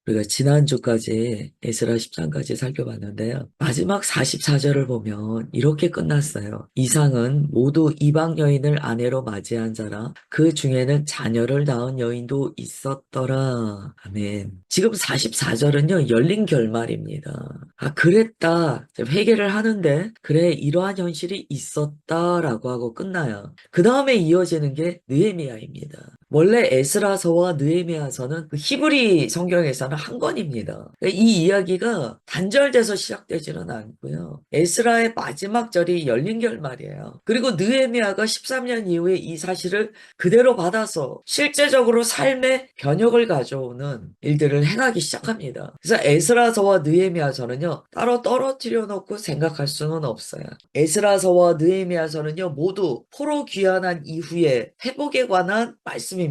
우리가 지난주까지 에스라 10장까지 살펴봤는데요. 마지막 44절을 보면 이렇게 끝났어요. 이상은 모두 이방 여인을 아내로 맞이한 자라 그 중에는 자녀를 낳은 여인도 있었더라. 아멘. 지금 44절은요. 열린 결말입니다. 아, 그랬다. 회개를 하는데 그래 이러한 현실이 있었다라고 하고 끝나요. 그 다음에 이어지는 게 느헤미야입니다. 원래 에스라서와 느헤미야서는 그 히브리 성경에서는 한 권입니다. 이 이야기가 단절돼서 시작되지는 않고요. 에스라의 마지막 절이 열린 결말이에요. 그리고 느헤미야가 13년 이후에 이 사실을 그대로 받아서 실제적으로 삶의 변혁을 가져오는 일들을 행하기 시작합니다. 그래서 에스라서와 느헤미야서는요, 따로 떨어뜨려 놓고 생각할 수는 없어요. 에스라서와 느헤미야서는요, 모두 포로 귀환한 이후에 회복에 관한 말씀입니다.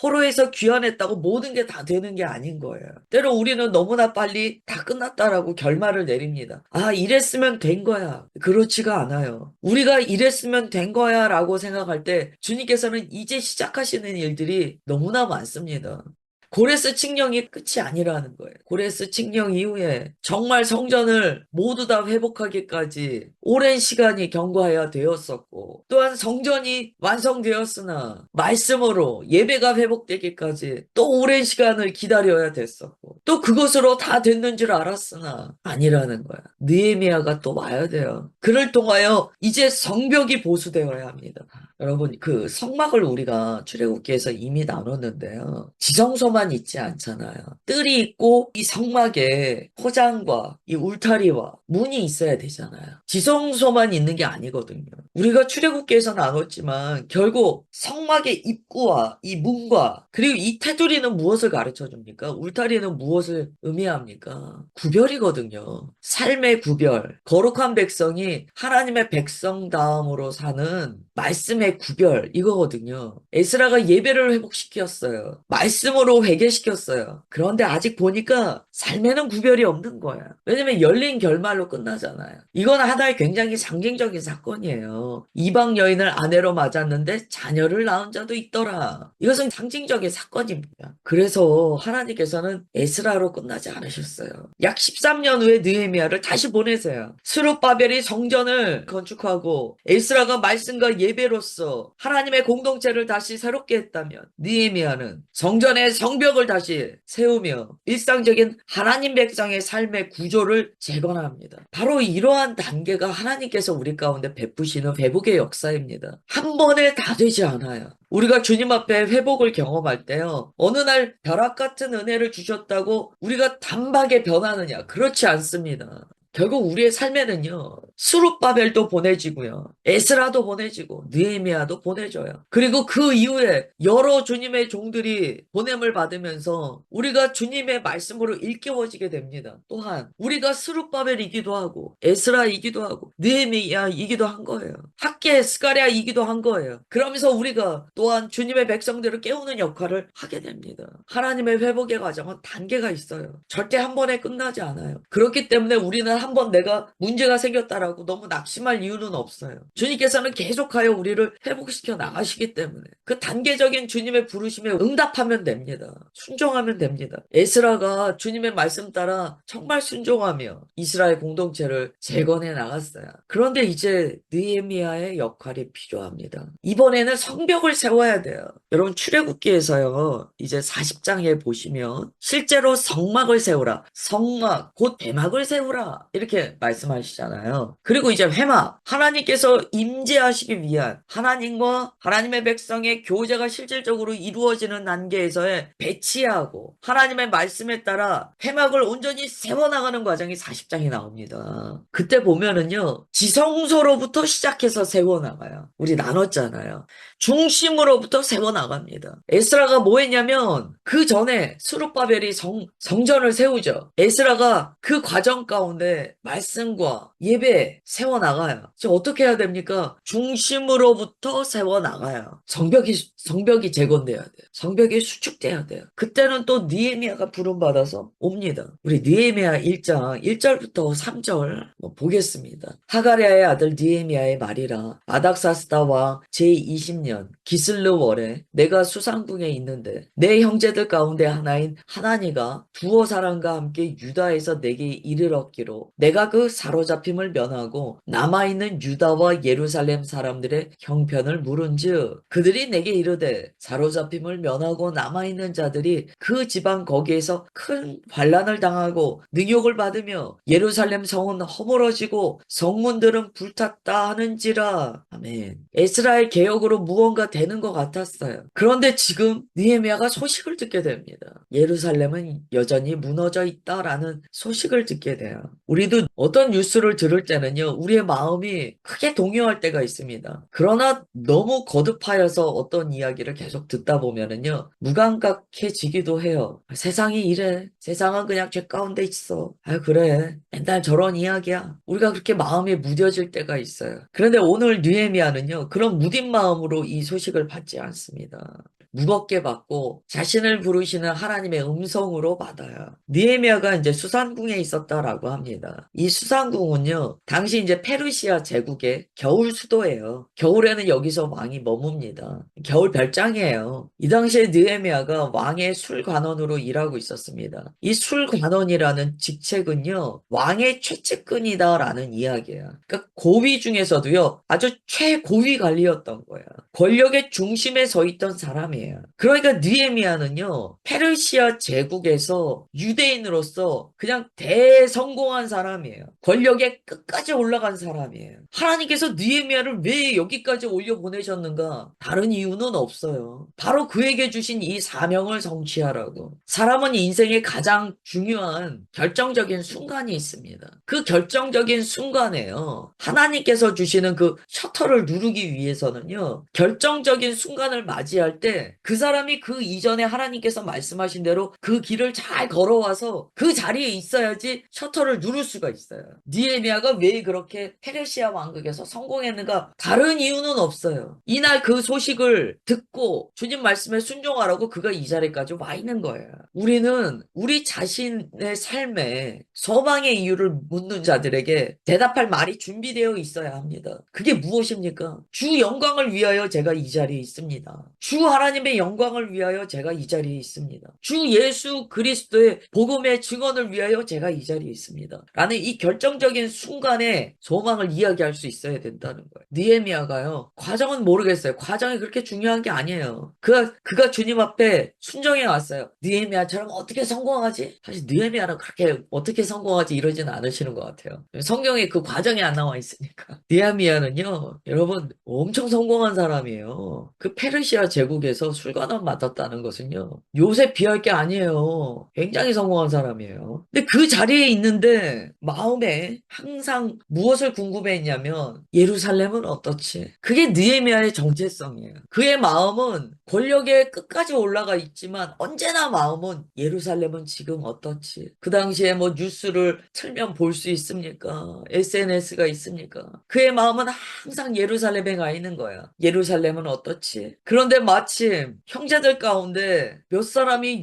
포로에서 귀환했다고 모든 게 다 되는 게 아닌 거예요. 때로 우리는 너무나 빨리 다 끝났다라고 결말을 내립니다. 아, 이랬으면 된 거야. 그렇지가 않아요. 우리가 이랬으면 된 거야 라고 생각할 때 주님께서는 이제 시작하시는 일들이 너무나 많습니다. 고레스 칙령이 끝이 아니라는 거예요. 고레스 칙령 이후에 정말 성전을 모두 다 회복하기까지 오랜 시간이 경과해야 되었었고, 또한 성전이 완성되었으나 말씀으로 예배가 회복되기까지 또 오랜 시간을 기다려야 됐었고, 또 그것으로 다 됐는 줄 알았으나 아니라는 거야. 느헤미야가 또 와야 돼요. 그를 통하여 이제 성벽이 보수되어야 합니다. 여러분, 그 성막을 우리가 출애굽기에서 이미 나눴는데요. 지성소만 있지 않잖아요. 뜰이 있고 이 성막에 포장과 이 울타리와 문이 있어야 되잖아요. 지성소만 있는 게 아니거든요. 우리가 출애굽기에서 나눴지만 결국 성막의 입구와 이 문과 그리고 이 테두리는 무엇을 가르쳐 줍니까? 울타리는 무엇을 의미합니까? 구별이거든요. 삶의 구별. 거룩한 백성이 하나님의 백성 다음으로 사는 말씀의 구별 이거거든요. 에스라가 예배를 회복시켰어요. 말씀으로 회개시켰어요. 그런데 아직 보니까 삶에는 구별이 없는 거야. 왜냐면 열린 결말로 끝나잖아요. 이건 하나의 굉장히 상징적인 사건이에요. 이방 여인을 아내로 맞았는데 자녀를 낳은 자도 있더라. 이것은 상징적인 사건입니다. 그래서 하나님께서는 에스라로 끝나지 않으셨어요. 약 13년 후에 느헤미야를 다시 보내세요. 스룹바벨이 성전을 건축하고 에스라가 말씀과 예배로서 하나님의 공동체를 다시 새롭게 했다면 느헤미야는 성전의 성벽을 다시 세우며 일상적인 하나님 백성의 삶의 구조를 재건합니다. 바로 이러한 단계가 하나님께서 우리 가운데 베푸시는 회복의 역사입니다. 한 번에 다 되지 않아요. 우리가 주님 앞에 회복을 경험할 때요. 어느 날 벼락 같은 은혜를 주셨다고 우리가 단박에 변하느냐? 그렇지 않습니다. 결국 우리의 삶에는요. 스룹바벨도 보내지고요. 에스라도 보내지고 느헤미야도 보내져요. 그리고 그 이후에 여러 주님의 종들이 보냄을 받으면서 우리가 주님의 말씀으로 일깨워지게 됩니다. 또한 우리가 스룹바벨이기도 하고 에스라이기도 하고 느헤미야이기도 한 거예요. 학계 스가랴이기도 한 거예요. 그러면서 우리가 또한 주님의 백성들을 깨우는 역할을 하게 됩니다. 하나님의 회복의 과정은 단계가 있어요. 절대 한 번에 끝나지 않아요. 그렇기 때문에 우리는 한 번 내가 문제가 생겼다라고 너무 낙심할 이유는 없어요. 주님께서는 계속하여 우리를 회복시켜 나가시기 때문에 그 단계적인 주님의 부르심에 응답하면 됩니다. 순종하면 됩니다. 에스라가 주님의 말씀 따라 정말 순종하며 이스라엘 공동체를 재건해 나갔어요. 그런데 이제 느헤미야의 역할이 필요합니다. 이번에는 성벽을 세워야 돼요. 여러분 출애굽기에서요. 이제 40장에 보시면 실제로 성막을 세우라. 성막 곧 회막을 세우라. 이렇게 말씀하시잖아요. 그리고 이제 회막 하나님께서 임재하시기 위한 하나님과 하나님의 백성의 교제가 실질적으로 이루어지는 단계에서의 배치하고 하나님의 말씀에 따라 회막을 온전히 세워나가는 과정이 40장이 나옵니다. 그때 보면은요. 지성소로부터 시작해서 세워나가요. 우리 나눴잖아요. 중심으로부터 세워나갑니다. 에스라가 뭐 했냐면 그 전에 스룹바벨이 성전을 세우죠. 에스라가 그 과정 가운데 가운데 말씀과 예배 세워나가요. 지금 어떻게 해야 됩니까? 중심으로부터 세워나가요. 성벽이 재건돼야 돼요. 성벽이 수축돼야 돼요. 그때는 또 느헤미야가 부름받아서 옵니다. 우리 느헤미야 1장 1절부터 3절 보겠습니다. 하가랴의 아들 느헤미야의 말이라. 아닥사스다 왕 제20년 기슬르 월에 내가 수상궁에 있는데 내 형제들 가운데 하나인 하나니가 두어 사람과 함께 유다에서 내게 이르렀기로 내가 그 사로잡힘을 면하고 남아있는 유다와 예루살렘 사람들의 형편을 물은즉 그들이 내게 이르되 사로잡힘을 면하고 남아있는 자들이 그 지방 거기에서 큰 환난을 당하고 능욕을 받으며 예루살렘 성은 허물어지고 성문들은 불탔다 하는지라. 아멘. 에스라의 개혁으로 무언가 되는 것 같았어요. 그런데 지금 느헤미야가 소식을 듣게 됩니다. 예루살렘은 여전히 무너져 있다라는 소식을 듣게 돼요. 우리도 어떤 뉴스를 들을 때는요, 우리의 마음이 크게 동요할 때가 있습니다. 그러나 너무 거듭하여서 어떤 이야기를 계속 듣다 보면은요, 무감각해지기도 해요. 세상이 이래. 세상은 그냥 죄 가운데 있어. 아, 그래. 맨날 저런 이야기야. 우리가 그렇게 마음이 무뎌질 때가 있어요. 그런데 오늘 느헤미야는요, 그런 무딘 마음으로 이 소식을 받지 않습니다. 무겁게 받고 자신을 부르시는 하나님의 음성으로 받아요. 느헤미야가 이제 수산궁에 있었다라고 합니다. 이 수산궁은요, 당시 이제 페르시아 제국의 겨울 수도예요. 겨울에는 여기서 왕이 머뭅니다. 겨울 별장이에요. 이 당시에 느헤미야가 왕의 술관원으로 일하고 있었습니다. 이 술관원이라는 직책은요, 왕의 최측근이다라는 이야기예요. 그러니까 고위 중에서도요, 아주 최고위 관리였던 거예요. 권력의 중심에 서 있던 사람이에요. 그러니까 느헤미야는요, 페르시아 제국에서 유대인으로서 그냥 대성공한 사람이에요. 권력의 끝까지 올라간 사람이에요. 하나님께서 느헤미야를 왜 여기까지 올려보내셨는가? 다른 이유는 없어요. 바로 그에게 주신 이 사명을 성취하라고. 사람은 인생의 가장 중요한 결정적인 순간이 있습니다. 그 결정적인 순간에요, 하나님께서 주시는 그 셔터를 누르기 위해서는요, 결정적인 순간을 맞이할 때 그 사람이 그 이전에 하나님께서 말씀하신 대로 그 길을 잘 걸어와서 그 자리에 있어야지 셔터를 누를 수가 있어요. 느헤미야가 왜 그렇게 페르시아 왕국에서 성공했는가? 다른 이유는 없어요. 이날 그 소식을 듣고 주님 말씀에 순종하라고 그가 이 자리까지 와 있는 거예요. 우리는 우리 자신의 삶에 소망의 이유를 묻는 자들에게 대답할 말이 준비되어 있어야 합니다. 그게 무엇입니까? 주 영광을 위하여 제가 이 자리에 있습니다. 주 하나님의 영광을 위하여 제가 이 자리에 있습니다. 주 예수 그리스도의 복음의 증언을 위하여 제가 이 자리에 있습니다. 라는 이 결정적인 순간에 소망을 이야기할 수 있어야 된다는 거예요. 느헤미야가요, 과정은 모르겠어요. 과정이 그렇게 중요한 게 아니에요. 그가 주님 앞에 순종해 왔어요. 느헤미야처럼 어떻게 성공하지? 사실 느헤미야는 그렇게 어떻게 성공하지 이러지는 않으시는 것 같아요. 성경에 그 과정이 안 나와 있으니까. 느헤미야는요, 여러분 엄청 성공한 사람이에요. 그 페르시아 제국에서 술관원 맡았다는 것은요, 요새 비할 게 아니에요. 굉장히 성공한 사람이에요. 근데 그 자리에 있는데 마음에 항상 무엇을 궁금해했냐면 예루살렘은 어떻지? 그게 느헤미야의 정체성이에요. 그의 마음은 권력의 끝까지 올라가 있지만 언제나 마음은 예루살렘은 지금 어떻지? 그 당시에 뭐 뉴스를 틀면 볼 수 있습니까? SNS가 있습니까? 그의 마음은 항상 예루살렘에 가 있는 거야. 예루살렘은 어떻지? 그런데 마침 형제들 가운데 몇 사람이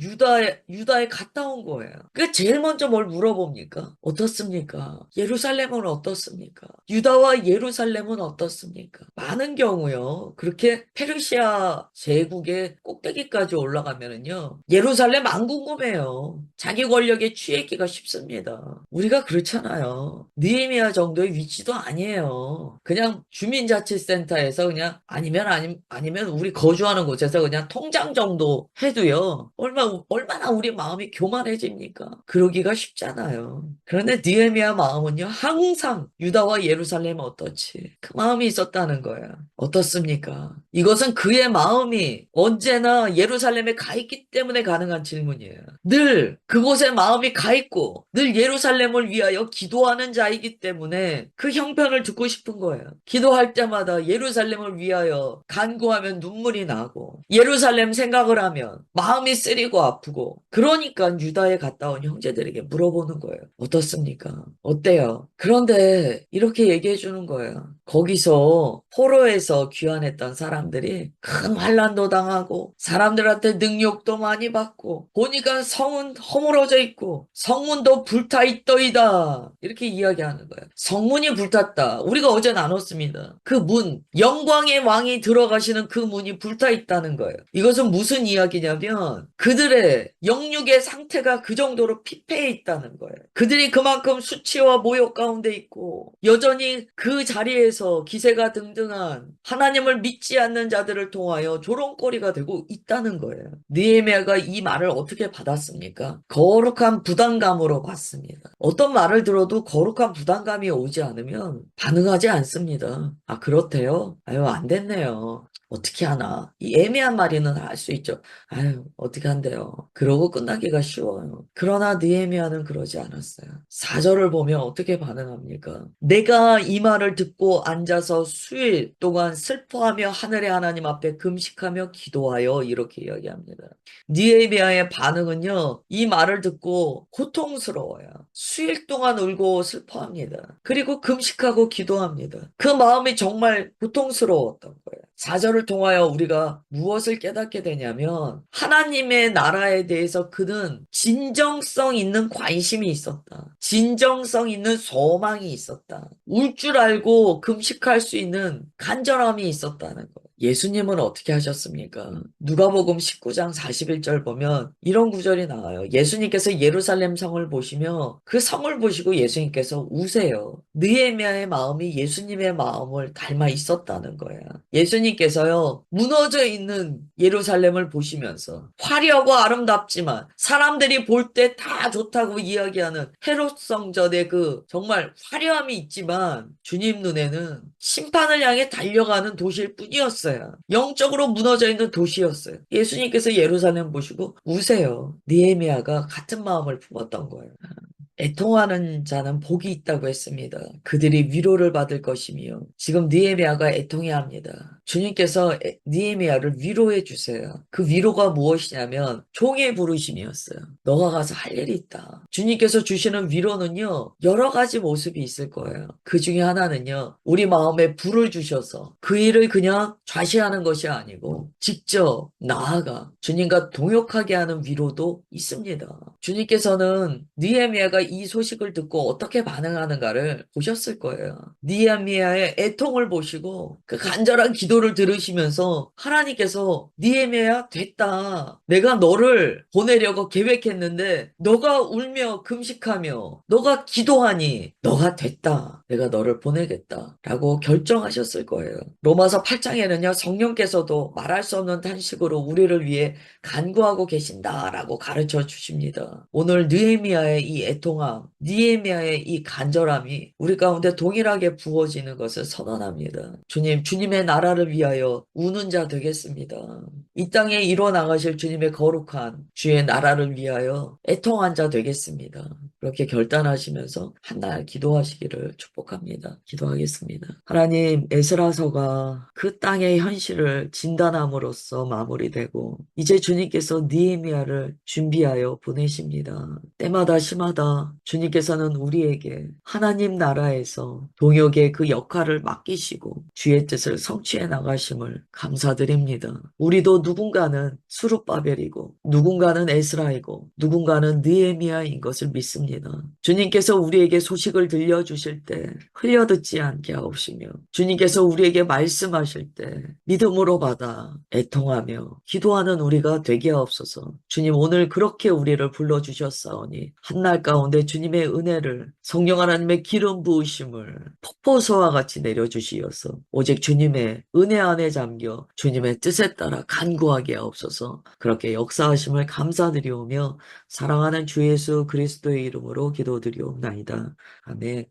유다에 갔다 온 거예요. 그 제일 먼저 뭘 물어봅니까? 어떻습니까? 예루살렘은 어떻습니까? 유다와 예루살렘은 어떻습니까? 많은 경우요, 그렇게 페르시아 제국의 꼭대기까지 올라가면은요, 예루살렘 안 궁금해요. 자기 권력에 취했기가 쉽습니다. 우리가 그렇잖아요. 느헤미야 정도의 위치도 아니에요. 그냥 주민자치센터에서 그냥 아니면 우리 거주하는 곳에서 그냥 통장 정도 해도요, 얼마나 우리 마음이 교만해집니까? 그러기가 쉽잖아요. 그런데 느헤미야 마음은요, 항상 유다와 예루살렘 어떻지? 그 마음이 있었다는 거야. 어떻습니까? 이것은 그의 마음이 언제나 예루살렘에 가 있기 때문에 가능한 질문이에요. 늘 그곳에 마음이 가 있고 늘 예루살렘을 위하여 기도하는 자이기 때문에 그 형편을 듣고 싶은 거예요. 기도할 때마다 예루살렘을 위하여 간구하면 눈물이 나고 예루살렘 생각을 하면 마음이 쓰리고 아프고 그러니까 유다에 갔다 온 형제들에게 물어보는 거예요. 어떻습니까? 어때요? 그런데 이렇게 얘기해 주는 거예요. 거기서 포로에서 귀환했던 사람들이 큰 환난도 당하고 사람들한테 능욕도 많이 받고 보니까 성은 허물어져 있고 성문도 불타 있더이다. 이렇게 이야기하는 거예요. 성문이 불탔다. 우리가 어제 나눴습니다. 그 문, 영광의 왕이 들어가시는 그 문이 불타 있다는 거예요. 이것은 무슨 이야기냐면 그들의 영육의 상태가 그 정도로 피폐해 있다는 거예요. 그들이 그만큼 수치와 모욕 가운데 있고 여전히 그 자리에서 기세가 등등한 하나님을 믿지 않는 자들을 통하여 조롱거리가 되고 있다는 거예요. 느헤미야가 이 말을 어떻게 받았습니까? 거룩한 부담감으로 받습니다. 어떤 말을 들어도 거룩한 부담감이 오지 않으면 반응하지 않습니다. 아, 그렇대요? 아유, 안 됐네요. 어떻게 하나? 이 애매한 말이는 할 수 있죠. 아유, 어떻게 한대요? 그러고 끝나기가 쉬워요. 그러나 느헤미야는 그러지 않았어요. 4절을 보면 어떻게 반응합니까? 내가 이 말을 듣고 앉아서 수일 동안 슬퍼하며 하늘의 하나님 앞에 금식하며 기도하여 이렇게 이야기합니다. 느헤미야의 반응은요, 이 말을 듣고 고통스러워요. 수일 동안 울고 슬퍼합니다. 그리고 금식하고 기도합니다. 그 마음이 정말 고통스러웠던 거예요. 4절을 통하여 우리가 무엇을 깨닫게 되냐면 하나님의 나라에 대해서 그는 진정성 있는 관심이 있었다. 진정성 있는 소망이 있었다. 울 줄 알고 금식할 수 있는 간절함이 있었다는 거예요. 예수님은 어떻게 하셨습니까? 누가복음 19장 41절 보면 이런 구절이 나와요. 예수님께서 예루살렘 성을 보시며 그 성을 보시고 예수님께서 우세요. 느헤미야의 마음이 예수님의 마음을 닮아 있었다는 거예요. 예수님께서요, 무너져 있는 예루살렘을 보시면서 화려하고 아름답지만 사람들이 볼 때 다 좋다고 이야기하는 헤롯 성전의 그 정말 화려함이 있지만 주님 눈에는 심판을 향해 달려가는 도시일 뿐이었어요. 영적으로 무너져 있는 도시였어요. 예수님께서 예루살렘 보시고 우세요. 느헤미야가 같은 마음을 품었던 거예요. 애통하는 자는 복이 있다고 했습니다. 그들이 위로를 받을 것이며 지금 느헤미야가 애통해야 합니다. 주님께서 느헤미야를 위로해 주세요. 그 위로가 무엇이냐면 종의 부르심이었어요. 너가 가서 할 일이 있다. 주님께서 주시는 위로는요. 여러 가지 모습이 있을 거예요. 그 중에 하나는요. 우리 마음에 불을 주셔서 그 일을 그냥 좌시하는 것이 아니고 직접 나아가 주님과 동역하게 하는 위로도 있습니다. 주님께서는 느헤미야가 이 소식을 듣고 어떻게 반응하는가를 보셨을 거예요. 느헤미야의 애통을 보시고 그 간절한 기도를 들으시면서 하나님께서 느헤미야 됐다. 내가 너를 보내려고 계획했는데 너가 울며 금식하며 너가 기도하니 너가 됐다. 내가 너를 보내겠다. 라고 결정하셨을 거예요. 로마서 8장에는요. 성령께서도 말할 수 없는 탄식으로 우리를 위해 간구하고 계신다라고 가르쳐 주십니다. 오늘 느헤미야의 이 애통함, 느헤미야의 이 간절함이 우리 가운데 동일하게 부어지는 것을 선언합니다. 주님, 주님의 나라를 위하여 우는 자 되겠습니다. 이 땅에 이루어 나가실 주님의 거룩한 주의 나라를 위하여 애통한 자 되겠습니다. 그렇게 결단하시면서 한날 기도하시기를 축복합니다. 기도하겠습니다. 하나님, 에스라서가 그 땅의 현실을 진단함으로써 마무리되고 이제 주님께서 느헤미야를 준비하여 보내십니다. 때마다 심하다. 주님께서는 우리에게 하나님 나라에서 동역의 그 역할을 맡기시고 주의 뜻을 성취해 나가심을 감사드립니다. 우리도 누군가는 수룹바벨이고 누군가는 에스라이고 누군가는 느헤미야인 것을 믿습니다. 주님께서 우리에게 소식을 들려주실 때 흘려듣지 않게 하옵시며 주님께서 우리에게 말씀하실 때 믿음으로 받아 애통하며 기도하는 우리가 되게 하옵소서. 주님 오늘 그렇게 우리를 불러주셨사오니 한날 가운데 주님의 은혜를 성령 하나님의 기름 부으심을 폭포수와 같이 내려주시어서 오직 주님의 은혜 안에 잠겨 주님의 뜻에 따라 간구하게 하옵소서. 그렇게 역사하심을 감사드리오며 사랑하는 주 예수 그리스도의 이름으로 기도드리옵나이다. 아멘.